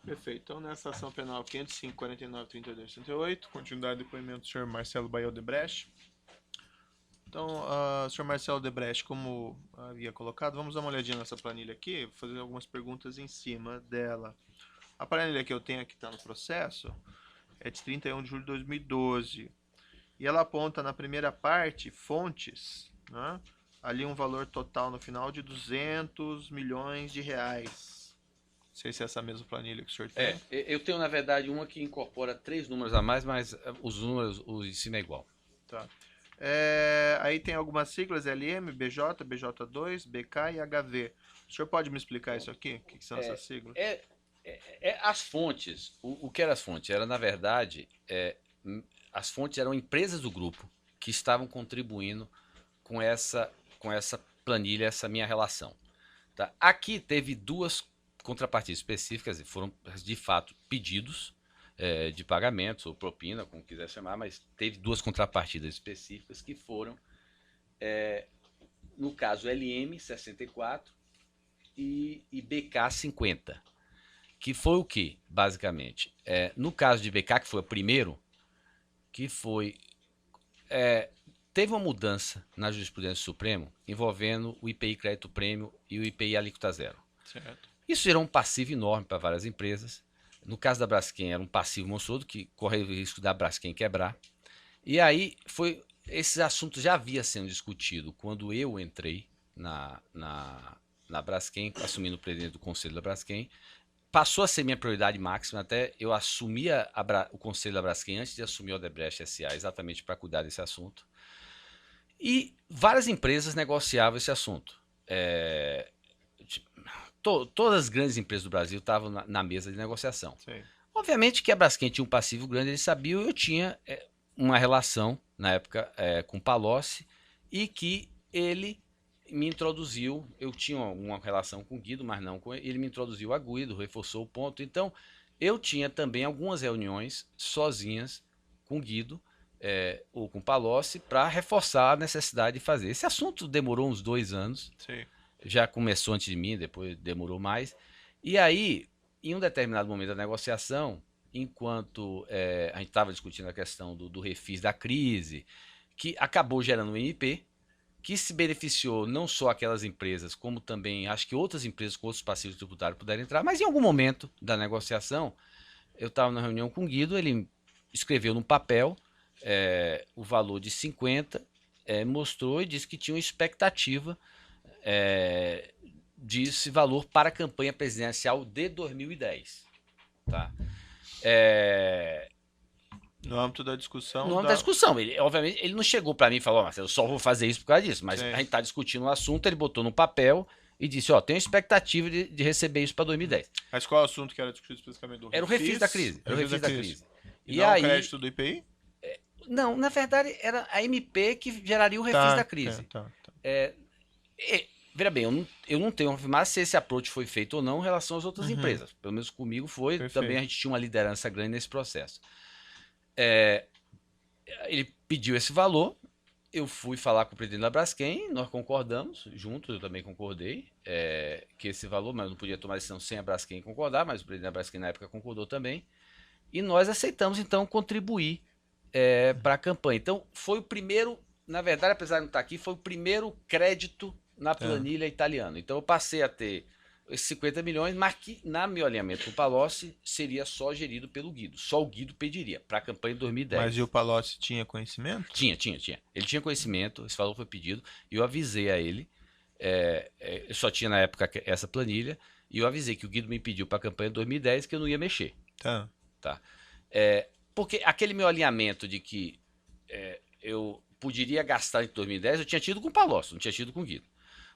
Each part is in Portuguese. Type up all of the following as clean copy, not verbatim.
Perfeito. Então, nessa ação penal 505.49.32.38, continuidade do depoimento do senhor Marcelo Baio Odebrecht. Então, senhor Marcelo Odebrecht, como havia colocado, vamos dar uma olhadinha nessa planilha aqui, vou fazer algumas perguntas em cima dela. A planilha que eu tenho aqui está no processo é de 31 de julho de 2012. E ela aponta na primeira parte fontes, né? Ali um valor total no final de 200 milhões de reais. Não sei se é essa mesma planilha que o senhor tem. Eu tenho, na verdade, uma que incorpora 3 números a mais, mas os números, o ensino é igual. Tá. Aí tem algumas siglas, LM, BJ, BJ2, BK e HV. O senhor pode me explicar isso aqui? O que são essas siglas? As fontes, o que eram as fontes? Era, na verdade, as fontes eram empresas do grupo que estavam contribuindo com essa planilha, essa minha relação. Tá? Aqui teve duas contrapartidas específicas, e foram, de fato, pedidos de pagamentos ou propina, como quiser chamar, mas teve duas contrapartidas específicas que foram, no caso, LM 64 e BK 50. Que foi o que, basicamente? No caso de BK, que foi o primeiro, que foi... teve uma mudança na jurisprudência do Supremo envolvendo o IPI crédito prêmio e o IPI alíquota zero. Certo. Isso gerou um passivo enorme para várias empresas. No caso da Braskem, era um passivo monstruoso que corria o risco da Braskem quebrar. E aí, esse assunto já havia sendo discutido quando eu entrei na Braskem, assumindo o presidente do conselho da Braskem. Passou a ser minha prioridade máxima, até eu assumia o conselho da Braskem antes de assumir o Odebrecht S.A., exatamente para cuidar desse assunto. E várias empresas negociavam esse assunto. Todas as grandes empresas do Brasil estavam na mesa de negociação. Sim. Obviamente que a Braskem tinha um passivo grande, eles sabiam, eu tinha uma relação, na época, com o Palocci, e que ele me introduziu, eu tinha uma relação com o Guido, mas não com ele, me introduziu a Guido, reforçou o ponto. Então, eu tinha também algumas reuniões sozinhas com o Guido, ou com o Palocci, para reforçar a necessidade de fazer. Esse assunto demorou uns 2 anos, Sim. já começou antes de mim, depois demorou mais. E aí, em um determinado momento da negociação, enquanto a gente estava discutindo a questão do refis da crise, que acabou gerando um MP, que se beneficiou não só aquelas empresas, como também acho que outras empresas com outros passivos tributários puderam entrar, mas em algum momento da negociação, eu estava na reunião com o Guido, ele escreveu no papel o valor de 50, mostrou e disse que tinha uma expectativa desse valor para a campanha presidencial de 2010. Tá? No âmbito da discussão. No âmbito da discussão. Ele, obviamente, ele não chegou para mim e falou, mas eu só vou fazer isso por causa disso. Mas Sim. a gente está discutindo o assunto, ele botou no papel e disse, ó, tenho expectativa de receber isso para 2010. Mas qual é o assunto que era discutido especificamente do refis? Era o refis da crise. Era o refis da crise. E não aí, o crédito do IPI? Não, na verdade, era a MP que geraria o refis da crise. Tá. Veja bem, eu não tenho afirmar se esse approach foi feito ou não em relação às outras empresas. Pelo menos comigo foi. Perfeito. Também a gente tinha uma liderança grande nesse processo. Ele pediu esse valor, eu fui falar com o presidente da Braskem, nós concordamos, juntos, eu também concordei, que esse valor, mas eu não podia tomar decisão sem a Braskem concordar, mas o presidente da Braskem na época concordou também, e nós aceitamos então contribuir para a campanha. Então foi o primeiro, na verdade, apesar de não estar aqui, foi o primeiro crédito na planilha italiana. Então eu passei a ter esses 50 milhões, mas que, na meu alinhamento com o Palocci, seria só gerido pelo Guido. Só o Guido pediria para a campanha de 2010. Mas e o Palocci tinha conhecimento? Tinha. Ele tinha conhecimento, esse valor foi ppedido, e eu avisei a ele, eu só tinha na época essa planilha, e eu avisei que o Guido me pediu para a campanha de 2010 que eu não ia mexer. Tá. Porque aquele meu alinhamento de que eu poderia gastar em 2010, eu tinha tido com o Palocci, não tinha tido com o Guido.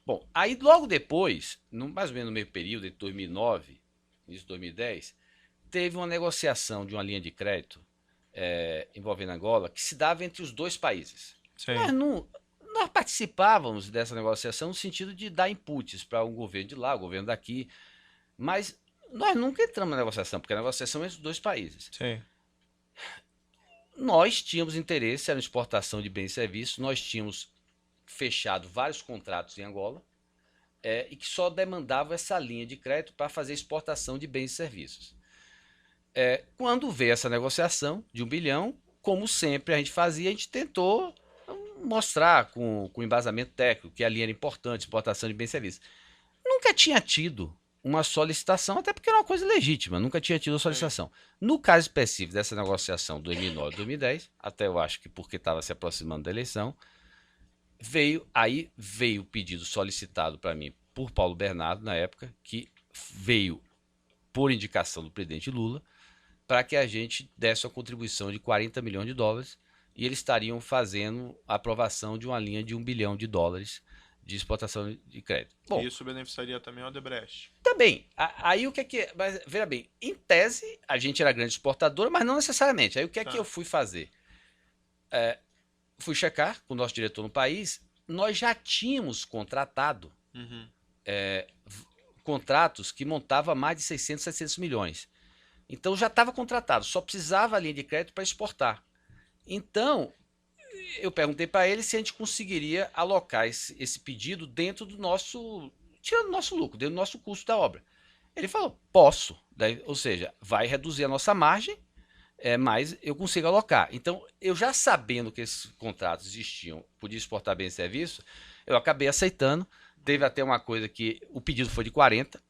Bom, aí logo depois, mais ou menos no meio período, entre 2009 e 2010, teve uma negociação de uma linha de crédito envolvendo Angola que se dava entre os dois países. Nós participávamos dessa negociação no sentido de dar inputs para o governo de lá, o governo daqui, mas nós nunca entramos na negociação, porque a negociação é entre os dois países. Sim. Nós tínhamos interesse, era exportação de bens e serviços, nós tínhamos fechado vários contratos em Angola e que só demandavam essa linha de crédito para fazer exportação de bens e serviços. Quando veio essa negociação de 1 bilhão, como sempre a gente fazia, a gente tentou mostrar com embasamento técnico que a linha era importante, exportação de bens e serviços. Nunca tinha tido uma solicitação, até porque era uma coisa legítima, nunca tinha tido uma Sim. solicitação. No caso específico dessa negociação 2009 2010, até eu acho que porque estava se aproximando da eleição, veio o pedido solicitado para mim por Paulo Bernardo, na época, que veio por indicação do presidente Lula, para que a gente desse uma contribuição de 40 milhões de dólares e eles estariam fazendo a aprovação de uma linha de 1 bilhão de dólares de exportação de crédito. E Bom, isso beneficiaria também a Odebrecht. também, aí o que é que. Mas, veja bem, em tese, a gente era grande exportadora, mas não necessariamente. Aí o que é que eu Tá. fui fazer? Fui checar com o nosso diretor no país, nós já tínhamos contratado Uhum. contratos que montavam mais de 600, 700 milhões. Então já estava contratado, só precisava a linha de crédito para exportar. Então, eu perguntei para ele se a gente conseguiria alocar esse pedido dentro do nosso, tirando o nosso lucro, dentro do nosso custo da obra. Ele falou, posso. Daí, ou seja, vai reduzir a nossa margem, mas eu consigo alocar. Então, eu já sabendo que esses contratos existiam, podia exportar bem e serviço, eu acabei aceitando. Teve até uma coisa que o pedido foi de 40,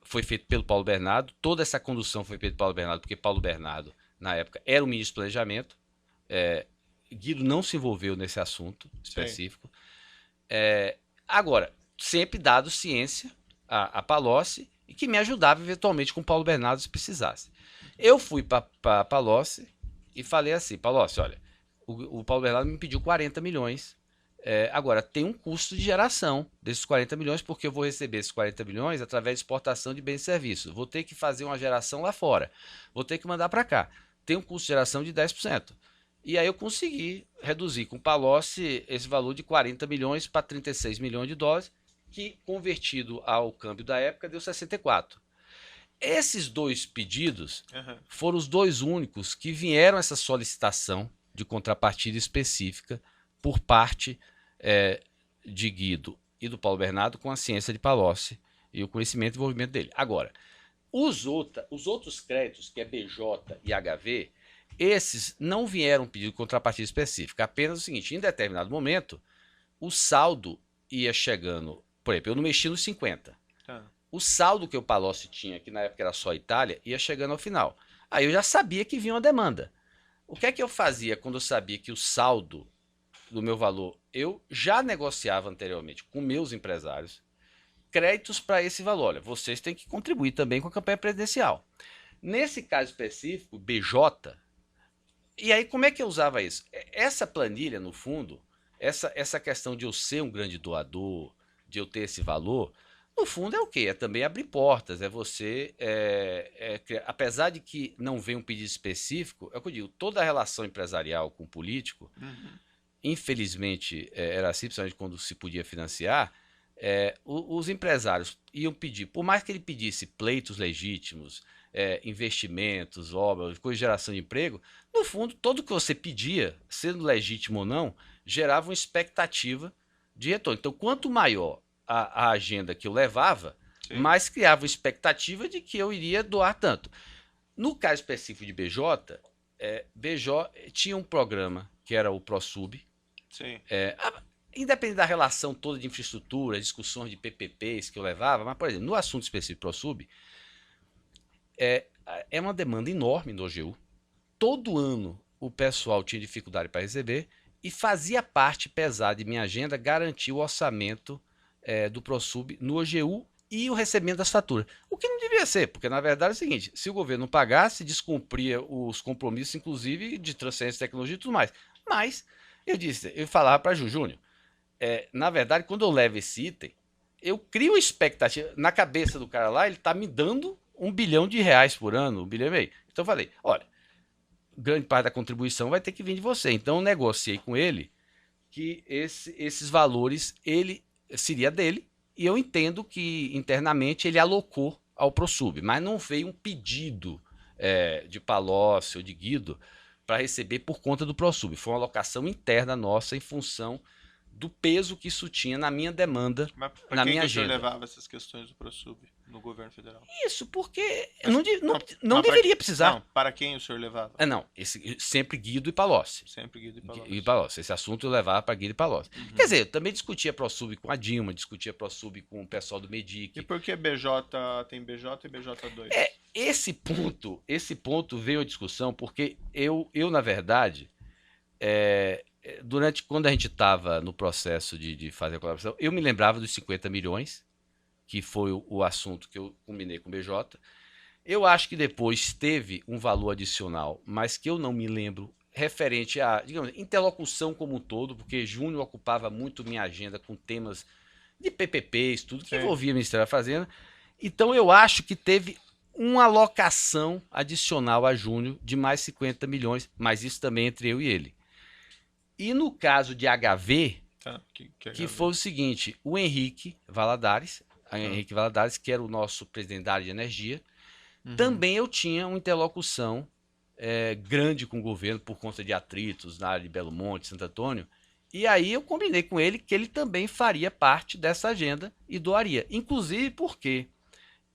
foi feito pelo Paulo Bernardo, toda essa condução foi feita pelo Paulo Bernardo, porque Paulo Bernardo, na época, era o ministro do Planejamento. Guido não se envolveu nesse assunto Sim. específico. Agora, sempre dado ciência a Palocci e que me ajudava eventualmente com o Paulo Bernardo se precisasse. Eu fui para Palocci e falei assim, Palocci, olha, o Paulo Bernardo me pediu 40 milhões. Agora, tem um custo de geração desses 40 milhões, porque eu vou receber esses 40 milhões através de exportação de bens e serviços. Vou ter que fazer uma geração lá fora. Vou ter que mandar para cá. Tem um custo de geração de 10%. E aí eu consegui reduzir com o Palocci esse valor de 40 milhões para 36 milhões de dólares, que convertido ao câmbio da época deu 64. Esses dois pedidos Uhum. foram os dois únicos que vieram essa solicitação de contrapartida específica por parte de Guido e do Paulo Bernardo com a ciência de Palocci e o conhecimento e envolvimento dele. Agora, os outros créditos, que é BJ e HV, esses não vieram pedir contrapartida específica, apenas o seguinte, em determinado momento, o saldo ia chegando, por exemplo, eu não mexi nos 50. Tá. O saldo que o Palocci tinha, que na época era só Itália, ia chegando ao final. Aí eu já sabia que vinha uma demanda. O que é que eu fazia quando eu sabia que o saldo do meu valor, eu já negociava anteriormente com meus empresários créditos para esse valor. Olha, vocês têm que contribuir também com a campanha presidencial. Nesse caso específico, BJ, e aí como é que eu usava isso? Essa planilha, no fundo, essa questão de eu ser um grande doador, de eu ter esse valor, no fundo é o quê? É também abrir portas, é você, apesar de que não vem um pedido específico, é o que eu digo, toda a relação empresarial com o político, Uhum. infelizmente, era assim, principalmente quando se podia financiar, os empresários iam pedir, por mais que ele pedisse pleitos legítimos, investimentos, obras, coisa de geração de emprego, no fundo, tudo que você pedia, sendo legítimo ou não, gerava uma expectativa de retorno. Então, quanto maior a agenda que eu levava, Sim. mais criava uma expectativa de que eu iria doar tanto. No caso específico de BJ, BJ tinha um programa que era o ProSub. Sim. Independente da relação toda de infraestrutura, discussões de PPPs que eu levava, mas, por exemplo, no assunto específico ProSub, é uma demanda enorme no OGU. Todo ano o pessoal tinha dificuldade para receber e fazia parte pesada de minha agenda garantir o orçamento do ProSub no OGU e o recebimento das faturas. O que não devia ser, porque na verdade é o seguinte, se o governo não pagasse, descumpria os compromissos, inclusive de transferência de tecnologia e tudo mais. Mas eu falava para Júnior, na verdade, quando eu levo esse item, eu crio expectativa. Na cabeça do cara lá, ele está me dando R$ 1 bilhão por ano, 1,5 bilhão. Então eu falei, olha, grande parte da contribuição vai ter que vir de você. Então eu negociei com ele que esses valores ele seria dele e eu entendo que internamente ele alocou ao ProSub, mas não veio um pedido de Palocci ou de Guido para receber por conta do ProSub. Foi uma alocação interna nossa em função do peso que isso tinha na minha demanda, Mas para na quem minha que o senhor agenda. levava essas questões do ProSub? no governo federal. Isso, porque Mas- não mas deveria precisar. Não, para quem o senhor levava? Não, sempre Guido e Palocci. Sempre Guido e Palocci. Guido e Palocci. Esse assunto eu levava para Guido e Palocci. Quer dizer, eu também discutia ProSub com a Dilma, discutia ProSub com o pessoal do Medic. E por que BJ tem BJ e BJ2? Esse ponto veio a discussão porque eu na verdade, quando a gente estava no processo de fazer a colaboração, eu me lembrava dos 50 milhões, que foi o assunto que eu combinei com o BJ. Eu acho que depois teve um valor adicional, mas que eu não me lembro, referente a, digamos, interlocução como um todo, porque Júnior ocupava muito minha agenda com temas de PPPs, tudo que envolvia o Ministério da Fazenda. Então eu acho que teve uma alocação adicional a Júnior de mais 50 milhões, mas isso também entre eu e ele. E no caso de HV, que foi o seguinte, o Henrique Valadares, que era o nosso presidente da área de energia, também eu tinha uma interlocução grande com o governo por conta de atritos na área de Belo Monte, Santo Antônio, e aí eu combinei com ele que ele também faria parte dessa agenda e doaria. Inclusive porque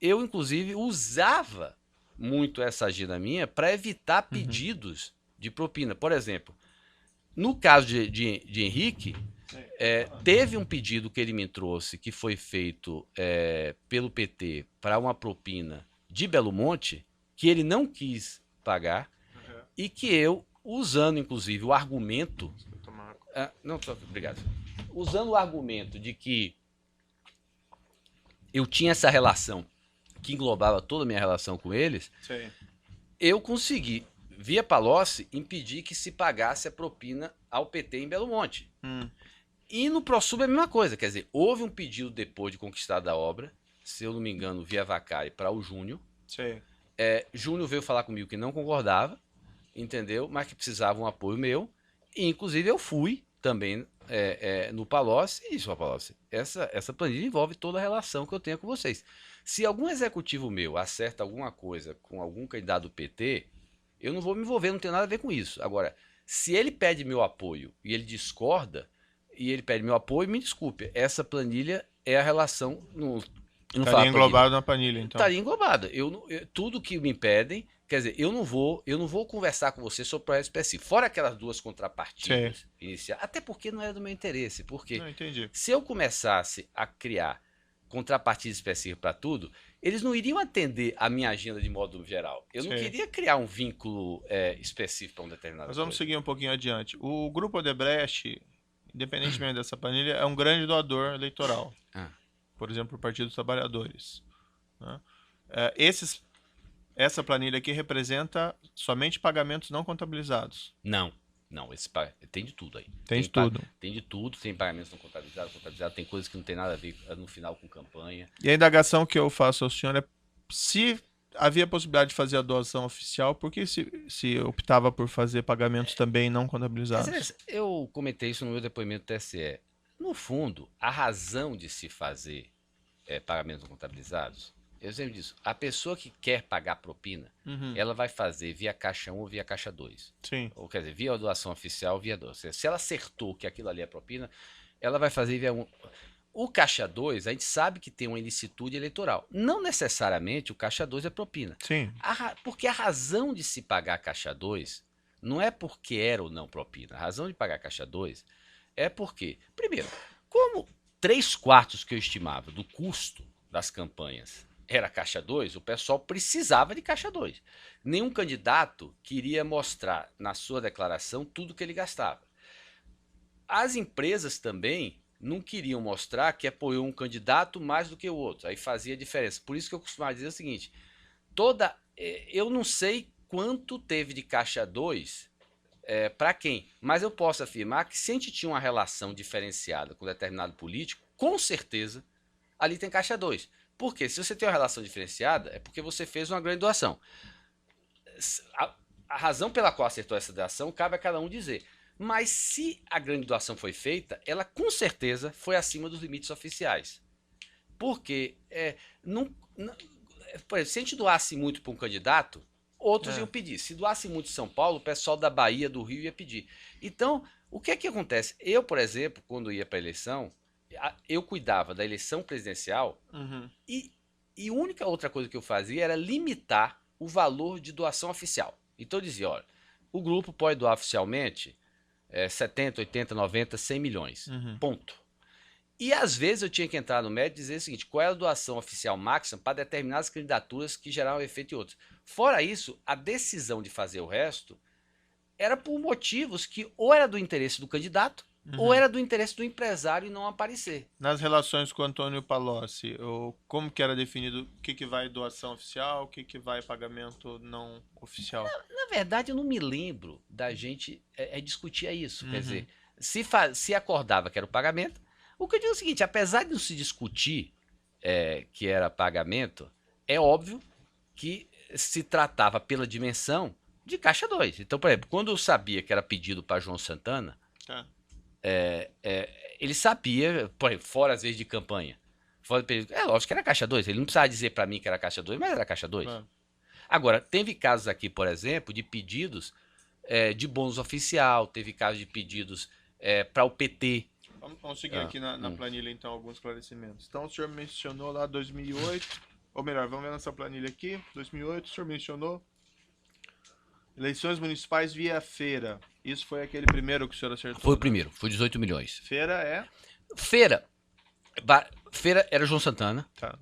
eu usava muito essa agenda minha para evitar pedidos de propina. Por exemplo, no caso de Henrique, teve um pedido que ele me trouxe que foi feito pelo PT para uma propina de Belo Monte, que ele não quis pagar, e que eu, usando inclusive o argumento... obrigado. Usando o argumento de que eu tinha essa relação que englobava toda a minha relação com eles, eu consegui, via Palocci, impedir que se pagasse a propina ao PT em Belo Monte. E no ProSub é a mesma coisa, quer dizer, houve um pedido depois de conquistada a obra, se eu não me engano, via Vacari para o Júnior. Júnior veio falar comigo que não concordava, entendeu? Mas que precisava um apoio meu. E, inclusive, eu fui também no Palocci e disse, Palocci, essa planilha envolve toda a relação que eu tenho com vocês. Se algum executivo meu acerta alguma coisa com algum candidato do PT, eu não vou me envolver, não tem nada a ver com isso. Agora, se ele pede meu apoio e ele discorda, e ele pede meu apoio, me desculpe, essa planilha é a relação... Estaria englobado na planilha, então. Estaria englobada. Tudo que me pedem, quer dizer, eu não vou conversar com você sobre o projeto específico. Fora aquelas duas contrapartidas iniciais, até porque não era do meu interesse. Porque se eu começasse a criar contrapartida específica para tudo, eles não iriam atender a minha agenda de modo geral. Eu não queria criar um vínculo específico para um determinado. Mas vamos seguir um pouquinho adiante. O Grupo Odebrecht, independentemente dessa planilha, é um grande doador eleitoral. Por exemplo, o Partido dos Trabalhadores. Né? Essa planilha aqui representa somente pagamentos não contabilizados. Não, tem de tudo aí. Tem de tudo. Tem de tudo, tem pagamentos não contabilizados, tem coisas que não tem nada a ver no final com campanha. E a indagação que eu faço ao senhor é se havia possibilidade de fazer a doação oficial, por que se optava por fazer pagamentos também não contabilizados? Eu comentei isso no meu depoimento do TSE. No fundo, a razão de se fazer pagamentos não contabilizados, eu sempre disse, a pessoa que quer pagar propina, ela vai fazer via Caixa 1 ou via Caixa 2. Ou quer dizer, via doação oficial ou via doação. Se ela acertou que aquilo ali é propina, ela vai fazer via 1. O Caixa 2, a gente sabe que tem uma ilicitude eleitoral. Não necessariamente o Caixa 2 é propina. Porque a razão de se pagar Caixa 2 não é porque era ou não propina. A razão de pagar Caixa 2 é porque, primeiro, como 3/4 que eu estimava do custo das campanhas era Caixa 2, o pessoal precisava de Caixa 2. Nenhum candidato queria mostrar na sua declaração tudo que ele gastava. As empresas também não queriam mostrar que apoiou um candidato mais do que o outro. Aí fazia diferença. Por isso que eu costumava dizer o seguinte, eu não sei quanto teve de Caixa 2 para quem, mas eu posso afirmar que se a gente tinha uma relação diferenciada com determinado político, com certeza ali tem Caixa 2. Porque se você tem uma relação diferenciada, é porque você fez uma grande doação. A razão pela qual acertou essa doação cabe a cada um dizer. Mas se a grande doação foi feita, ela com certeza foi acima dos limites oficiais. Porque, por exemplo, se a gente doasse muito para um candidato, outros iam pedir. Se doasse muito em São Paulo, o pessoal da Bahia, do Rio ia pedir. Então, o que é que acontece? Eu, por exemplo, quando ia para a eleição, eu cuidava da eleição presidencial E a única outra coisa que eu fazia era limitar o valor de doação oficial. Então eu dizia, olha, o grupo pode doar oficialmente 70, 80, 90, 100 milhões. Ponto. E às vezes eu tinha que entrar no médico e dizer o seguinte, qual é a doação oficial máxima para determinadas candidaturas que geraram efeito em outras. Fora isso, a decisão de fazer o resto era por motivos que ou era do interesse do candidato ou era do interesse do empresário não aparecer. Nas relações com o Antônio Palocci, como que era definido o que vai doação oficial, o que vai pagamento não oficial? Na verdade, eu não me lembro da gente discutir isso. Quer dizer, se acordava que era o pagamento, o que eu digo é o seguinte, apesar de não se discutir que era pagamento, é óbvio que se tratava pela dimensão de caixa 2. Então, por exemplo, quando eu sabia que era pedido para João Santana, ele sabia, por exemplo, fora às vezes de campanha, fora do período, lógico que era caixa 2, ele não precisava dizer para mim que era caixa 2, mas era caixa 2. Agora, teve casos aqui, por exemplo, de pedidos de bônus oficial, teve casos de pedidos para o PT. Vamos seguir aqui na planilha, então, alguns esclarecimentos. Então, o senhor mencionou lá 2008, ou melhor, vamos ver nessa planilha aqui, 2008, o senhor mencionou eleições municipais via feira. Isso foi aquele primeiro que o senhor acertou? Foi o primeiro, foi 18 milhões. Feira Feira era João Santana. Tá.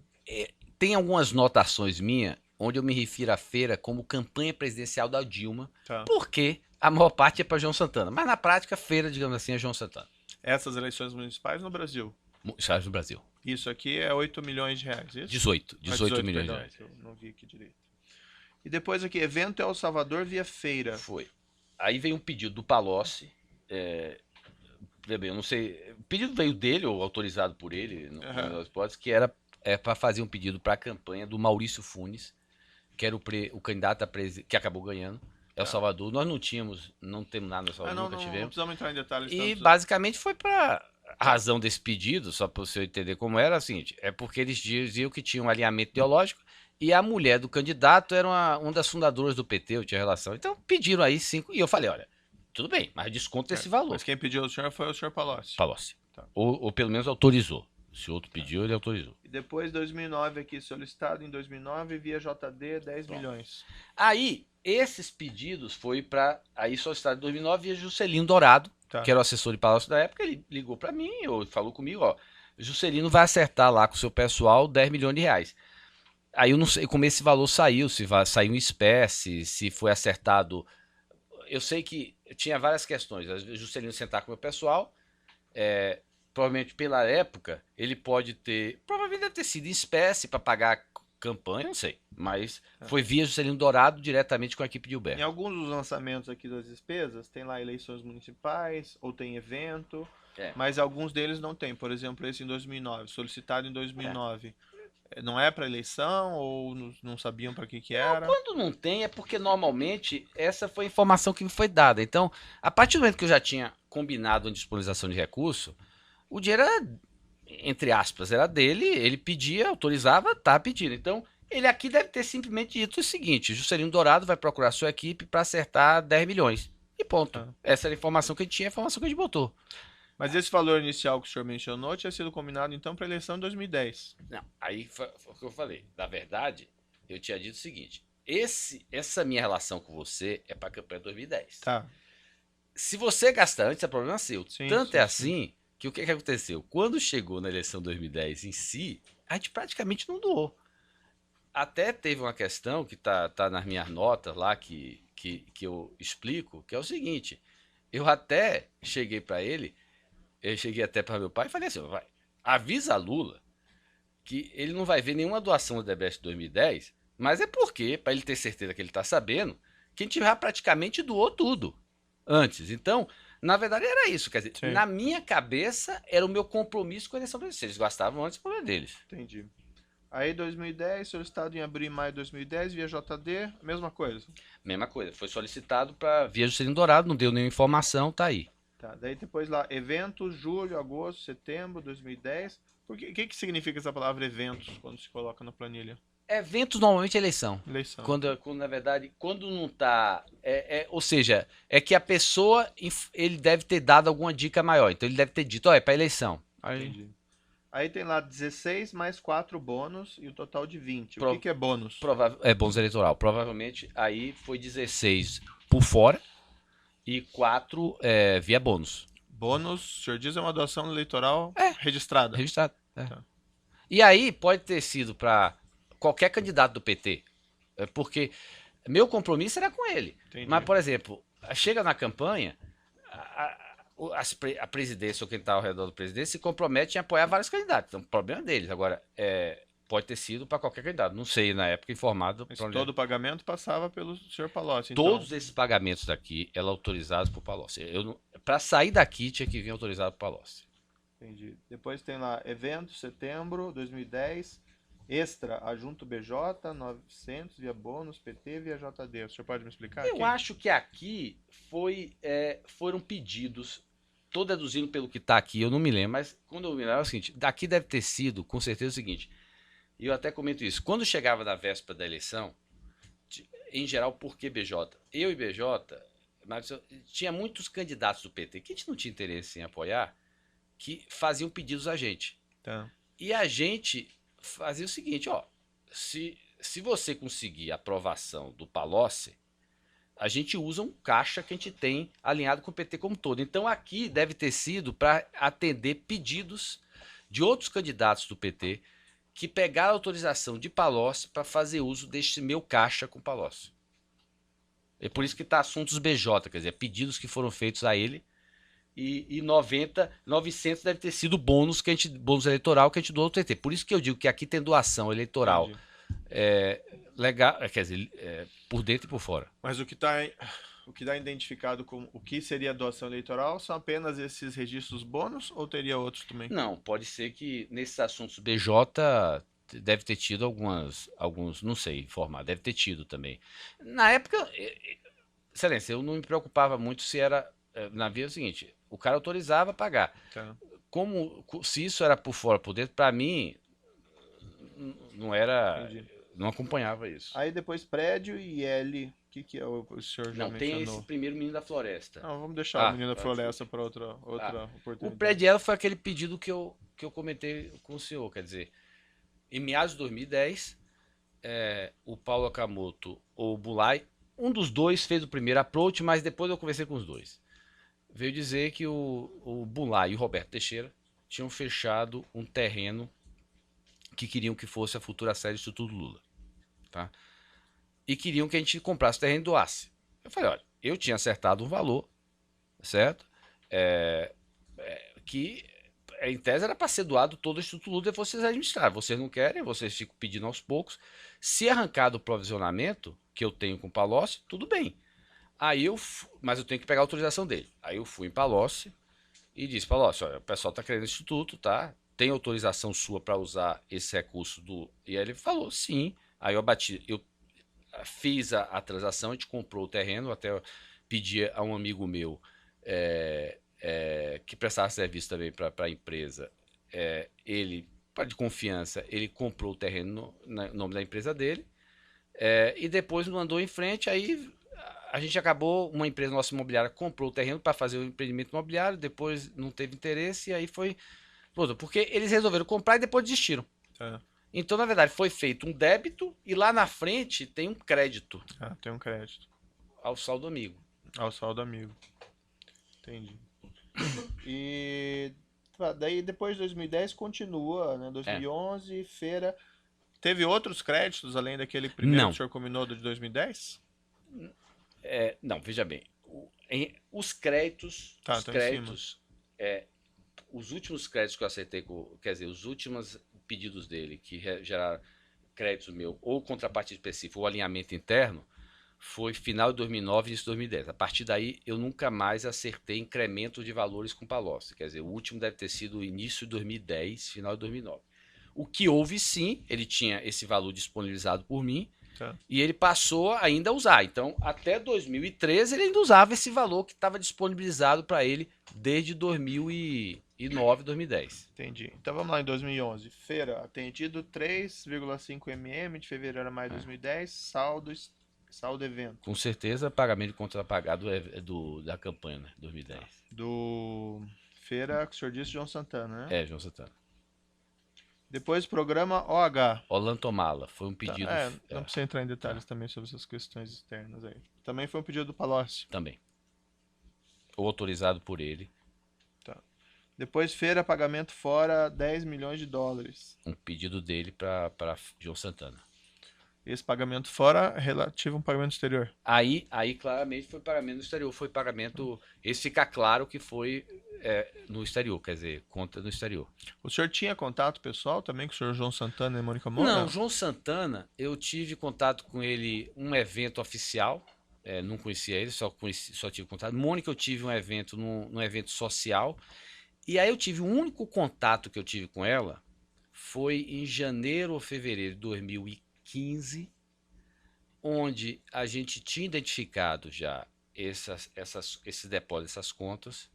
Tem algumas notações minhas onde eu me refiro à feira como campanha presidencial da Dilma, porque a maior parte é para João Santana. Mas na prática, feira, digamos assim, é João Santana. Essas eleições municipais no Brasil? Estados do Brasil. Isso aqui é 8 milhões de reais, isso? 18 milhões de reais. Eu não vi aqui direito. E depois aqui, evento El Salvador via feira. Foi. Aí veio um pedido do Palocci, eu não sei, o pedido veio dele ou autorizado por ele, nas hipóteses, que era para fazer um pedido para a campanha do Maurício Funes, que era o candidato a que acabou ganhando, El Salvador. Nós não temos nada no El Salvador, nunca tivemos. Não precisamos entrar em detalhes. E basicamente foi para a razão desse pedido, só para você entender como era, assim, é porque eles diziam que tinha um alinhamento ideológico e a mulher do candidato era uma das fundadoras do PT, eu tinha relação. Então pediram aí 5 e eu falei, olha, tudo bem, mas desconto esse valor. Mas quem pediu ao senhor foi o senhor Palocci. Palocci. Tá. Ou pelo menos autorizou. Se outro pediu, ele autorizou. E depois 2009 aqui, solicitado em 2009 via JD 10 milhões. Aí, esses pedidos foi para aí solicitado em 2009 via Juscelino Dourado, que era o assessor de Palocci da época, ele ligou para mim, ou falou comigo, ó, Juscelino vai acertar lá com o seu pessoal 10 milhões de reais. Aí eu não sei como esse valor saiu, se saiu em espécie, se foi acertado. Eu sei que tinha várias questões. Às vezes, Juscelino sentar com o meu pessoal, provavelmente pela época, ele pode ter. Provavelmente deve ter sido em espécie para pagar a campanha, não sei. Mas foi via Juscelino Dourado diretamente com a equipe de Gilberto. Em alguns dos lançamentos aqui das despesas, tem lá eleições municipais, ou tem evento, mas alguns deles não tem. Por exemplo, esse em 2009, solicitado em 2009. Não é para eleição ou não sabiam para que era? Não, quando não tem é porque normalmente essa foi a informação que me foi dada. Então, a partir do momento que eu já tinha combinado a disponibilização de recurso, o dinheiro era, entre aspas, era dele, ele pedia, autorizava, tá pedindo. Então, ele aqui deve ter simplesmente dito o seguinte, Juscelino Dourado vai procurar sua equipe para acertar 10 milhões. E ponto. Essa era a informação que a gente tinha, a informação que a gente botou. Mas esse valor inicial que o senhor mencionou tinha sido combinado, então, para a eleição de 2010. Não, aí foi o que eu falei. Na verdade, eu tinha dito o seguinte, essa minha relação com você é para a campanha de 2010. Tá. Se você gastar antes, é problema seu. Sim, Tanto sim, é assim que o que aconteceu? Quando chegou na eleição de 2010 em si, a gente praticamente não doou. Até teve uma questão que tá nas minhas notas lá, que eu explico, que é o seguinte, eu até cheguei para ele, eu cheguei até para meu pai e falei assim, avisa a Lula que ele não vai ver nenhuma doação do Odebrecht de 2010, mas é porque, para ele ter certeza que ele está sabendo, que a gente já praticamente doou tudo antes. Então, na verdade era isso, quer dizer, na minha cabeça era o meu compromisso com a eleição deles. Se eles gastavam antes, o problema deles. Entendi. Aí 2010, solicitado em abril e maio de 2010, via JD, mesma coisa? Mesma coisa, foi solicitado para via Juscelino Dourado, não deu nenhuma informação, tá aí. Tá, daí depois lá, eventos, julho, agosto, setembro, 2010. O que significa essa palavra eventos, quando se coloca na planilha? Eventos normalmente é eleição. Eleição. Quando na verdade, quando não tá... ou seja, é que a pessoa, ele deve ter dado alguma dica maior. Então ele deve ter dito, é para eleição. Entendi. Aí tem lá 16 mais 4 bônus e o total de 20. O Pro- que é bônus? É bônus eleitoral. Provavelmente aí foi 16 por fora e 4 via bônus. Bônus, o senhor diz, é uma doação eleitoral É. registrada. Registrado. Tá. E aí pode ter sido para qualquer candidato do PT. Porque meu compromisso era com ele. Entendi. Mas, por exemplo, chega na campanha, a presidência ou quem está ao redor do presidente se compromete em apoiar vários candidatos. Então, o problema é deles. Agora, pode ter sido para qualquer candidato. Não sei, na época, informado. Mas todo o pagamento passava pelo senhor Palocci. Então, Todos esses pagamentos daqui eram autorizados por Palocci. Para sair daqui tinha que vir autorizado por Palocci. entendi. Depois tem lá evento, setembro 2010. Extra, adjunto BJ, 900 via bônus, PT via JD. O senhor pode me explicar Eu aqui? acho que aqui foram pedidos, estou deduzindo pelo que está aqui, eu não me lembro, mas quando eu me lembro é o seguinte, daqui deve ter sido, com certeza, o seguinte, e eu até comento isso, quando chegava na véspera da eleição, em geral, por que BJ? Eu e BJ, mas tinha muitos candidatos do PT que a gente não tinha interesse em apoiar, que faziam pedidos a gente. Tá. E a gente fazia o seguinte, ó, se você conseguir a aprovação do Palocci, a gente usa um caixa que a gente tem alinhado com o PT como um todo. Então aqui deve ter sido para atender pedidos de outros candidatos do PT que pegaram a autorização de Palocci para fazer uso deste meu caixa com Palocci. É por isso que está assuntos BJ, quer dizer, pedidos que foram feitos a ele. E 900 deve ter sido bônus eleitoral que a gente doou ao PT. Por isso que eu digo que aqui tem doação eleitoral legal, quer dizer, por dentro e por fora. Mas o que está identificado como o que seria doação eleitoral são apenas esses registros bônus ou teria outros também? Não, pode ser que nesses assuntos BJ deve ter tido alguns, não sei informar, deve ter tido também. Na época, excelência, eu não me preocupava muito se era, na via é o seguinte, o cara autorizava a pagar. Tá. Se isso era por fora, por dentro, para mim, não era, Entendi. não acompanhava isso. Aí depois prédio e L. O que é o senhor já Não, tem mencionou? esse primeiro Menino da Floresta. Não, vamos deixar o Menino da tá, Floresta para outra O oportunidade. predial foi aquele pedido que eu comentei com o senhor, quer dizer, em meados de 2010, o Paulo Akamoto ou o Bulay, um dos dois fez o primeiro approach, mas depois eu conversei com os dois. Veio dizer que o Bulay e o Roberto Teixeira tinham fechado um terreno que queriam que fosse a futura sede do Instituto Lula. Tá? E queriam que a gente comprasse o terreno e doasse. Eu falei, olha, eu tinha acertado um valor, certo? Que em tese era para ser doado todo o Instituto Lula e vocês administrar. Vocês não querem, vocês ficam pedindo aos poucos. Se arrancar do provisionamento que eu tenho com o Palocci, tudo bem. Mas eu tenho que pegar a autorização dele. Aí eu fui em Palocci e disse, Palocci, olha, o pessoal está querendo instituto, tá? Tem autorização sua para usar esse recurso do... E aí ele falou, sim. Aí eu fiz a transação, a gente comprou o terreno, até pedi a um amigo meu que prestava serviço também para a empresa, ele, de confiança, ele comprou o terreno no nome da empresa dele, e depois mandou em frente, aí a gente acabou, uma empresa nossa imobiliária comprou o terreno para fazer o empreendimento imobiliário, depois não teve interesse, e aí foi... Porque eles resolveram comprar e depois desistiram. Então, na verdade, foi feito um débito e lá na frente tem um crédito. Tem um crédito. Ao saldo amigo. Ao saldo amigo. Entendi. E daí depois de 2010 continua, né? 2011, feira. Teve outros créditos além daquele primeiro Não. que o senhor combinou de 2010? Não, veja bem. Os créditos. Tá, os tá créditos. Os últimos créditos que eu aceitei, quer dizer, os últimos pedidos dele que geraram créditos meu, ou contrapartida específica, ou alinhamento interno, foi final de 2009 e início de 2010. A partir daí, eu nunca mais acertei incremento de valores com Palocci. Quer dizer, o último deve ter sido início de 2010, final de 2009. O que houve, sim, ele tinha esse valor disponibilizado por mim, e ele passou ainda a usar. Então, até 2013, ele ainda usava esse valor que estava disponibilizado para ele desde 2009, 2010. Entendi. Então vamos lá em 2011. Feira, atendido 3,5 mm de fevereiro a maio de 2010, saldo evento. Com certeza, pagamento de contrapagado da campanha, né? 2010. Do feira, que o senhor disse, João Santana, né? João Santana. Depois programa OH. Olantomala. Foi um Tá, pedido. não precisa entrar em detalhes também sobre essas questões externas aí. Também foi um pedido do Palocci. Também. Ou autorizado por ele. Tá. Depois feira, pagamento fora, 10 milhões de dólares. Um pedido dele para João Santana. Esse pagamento fora relativo a um pagamento exterior. Aí claramente foi pagamento no exterior. Foi pagamento. Esse fica claro que foi no exterior, quer dizer, conta no exterior. O senhor tinha contato pessoal também com o senhor João Santana e Mônica Moura? Não, João Santana, eu tive contato com ele um evento oficial. Não conhecia ele, só tive contato. Mônica, eu tive um evento num evento social. E aí eu tive o único contato que eu tive com ela foi em janeiro ou fevereiro de 2015, onde a gente tinha identificado já esse depósito, essas contas,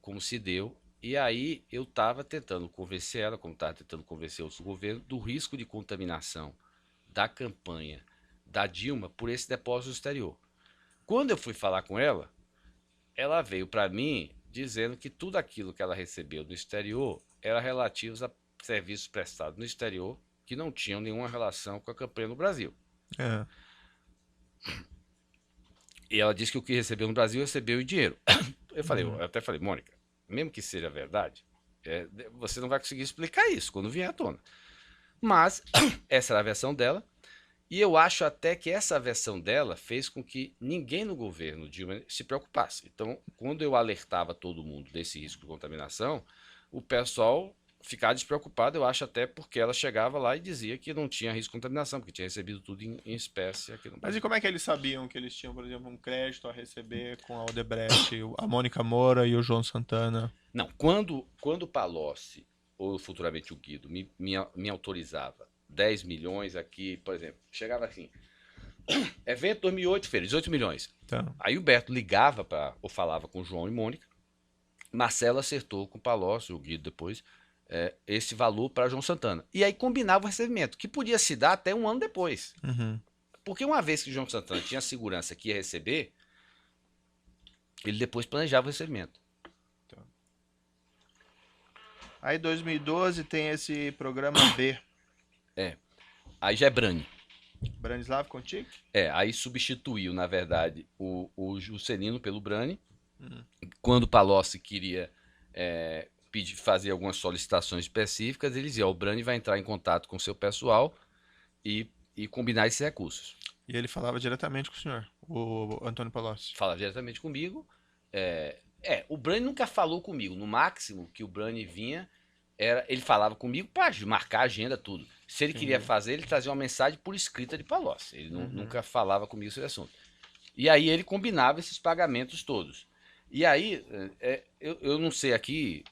como se deu. E aí eu estava tentando convencer ela, como estava tentando convencer outros governos, do risco de contaminação da campanha da Dilma por esse depósito exterior. Quando eu fui falar com ela, ela veio para mim dizendo que tudo aquilo que ela recebeu do exterior era relativo a serviços prestados no exterior que não tinham nenhuma relação com a campanha no Brasil. É. E ela disse que o que recebeu no Brasil recebeu em dinheiro. Eu até falei, Mônica, mesmo que seja verdade, você não vai conseguir explicar isso quando vier à tona. Mas essa era a versão dela. E eu acho até que essa versão dela fez com que ninguém no governo Dilma se preocupasse. Então, quando eu alertava todo mundo desse risco de contaminação, o pessoal ficava despreocupado, eu acho até porque ela chegava lá e dizia que não tinha risco de contaminação, porque tinha recebido tudo em espécie aqui no Mas Brasil. e como é que eles sabiam que eles tinham, por exemplo, um crédito a receber com a Odebrecht, a Mônica Moura e o João Santana? Não, quando o Palocci, ou futuramente o Guido, me autorizava 10 milhões aqui, por exemplo, chegava assim, evento 2008, feira, 18 milhões. Tá. Aí o Beto ligava ou falava com o João e Mônica, Marcelo acertou com o Palocci, o Guido depois, esse valor para João Santana. E aí combinava o recebimento, que podia se dar até um ano depois. Uhum. Porque uma vez que o João Santana tinha a segurança que ia receber, ele depois planejava o recebimento. Aí 2012 tem esse programa B. Aí já é Brani. Branislav Contic? Aí substituiu, na verdade, o Juscelino pelo Brani. Uhum. Quando o Palocci queria fazer algumas solicitações específicas, ele dizia, o Brani vai entrar em contato com o seu pessoal e combinar esses recursos. E ele falava diretamente com o senhor, o Antônio Palocci. Fala diretamente comigo. O Brani nunca falou comigo. No máximo que o Brani vinha, ele falava comigo para marcar a agenda, tudo. Se ele queria fazer, ele trazia uma mensagem por escrita de Palocci. Ele nunca falava comigo sobre esse assunto. E aí ele combinava esses pagamentos todos. E aí, eu não sei aqui,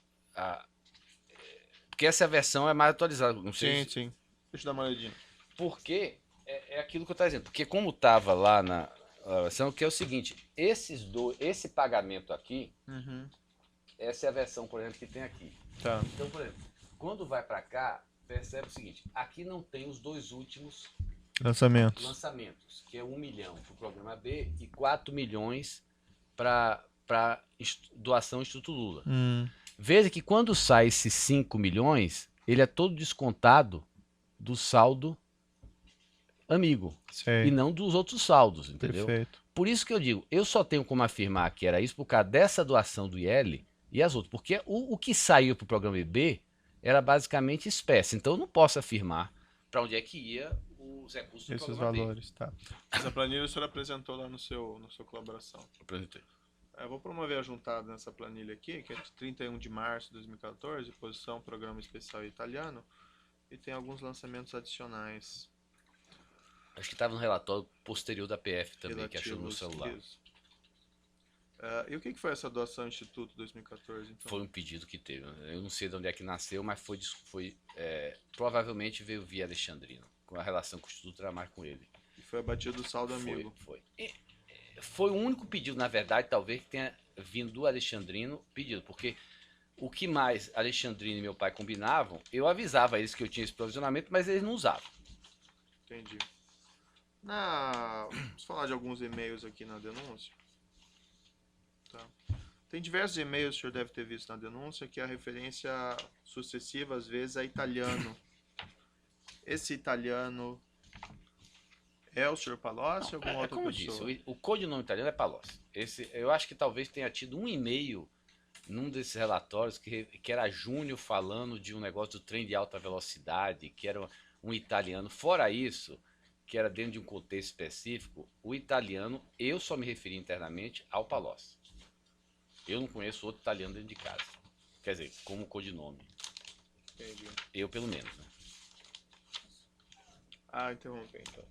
porque essa versão é mais atualizada. Não sei Sim. Deixa eu dar uma olhadinha. porque é aquilo que eu estou dizendo. Porque como estava lá na versão, que é o seguinte, esse pagamento aqui, essa é a versão, por exemplo, que tem aqui. Tá. Então, por exemplo, quando vai para cá, percebe o seguinte, aqui não tem os dois últimos lançamentos, que é 1 milhão para o programa B e 4 milhões para doação Instituto Lula. Veja que quando sai esses 5 milhões, ele é todo descontado do saldo amigo. Sei. E não dos outros saldos, entendeu? Perfeito. Por isso que eu digo, eu só tenho como afirmar que era isso por causa dessa doação do IL e as outras. Porque o que saiu para o programa B era basicamente espécie. Então eu não posso afirmar para onde é que ia os recursos do Esses programa valores, tá. Essa planilha o senhor apresentou lá na sua colaboração. B. Apresentei. Eu vou promover a juntada nessa planilha aqui, que é de 31 de março de 2014, posição Programa Especial Italiano, e tem alguns lançamentos adicionais. Acho que estava no relatório posterior da PF também, que achou no relativos- celular. isso. E o que foi essa doação Instituto 2014, então? Foi um pedido que teve. Eu não sei de onde é que nasceu, mas provavelmente veio via Alexandrino. Com a relação com o Instituto era mais com ele. E foi abatido o saldo amigo. Foi. Foi o único pedido, na verdade, talvez que tenha vindo do Alexandrino pedido, porque o que mais Alexandrino e meu pai combinavam, eu avisava eles que eu tinha esse provisionamento, mas eles não usavam. Entendi. Vamos falar de alguns e-mails aqui na denúncia. Tá. Tem diversos e-mails que o senhor deve ter visto na denúncia que a referência sucessiva, às vezes, é italiano. Esse italiano é o senhor Palocci ou alguma É outra como eu pessoa? disse, o codinome italiano é Palocci. Eu acho que talvez tenha tido um e-mail num desses relatórios que era Júnior falando de um negócio do trem de alta velocidade, que era um italiano. Fora isso, que era dentro de um contexto específico, o italiano, eu só me referi internamente ao Palocci. Eu não conheço outro italiano dentro de casa. Quer dizer, como codinome. Entendi. Eu, pelo menos, né? Ah, interrompi então.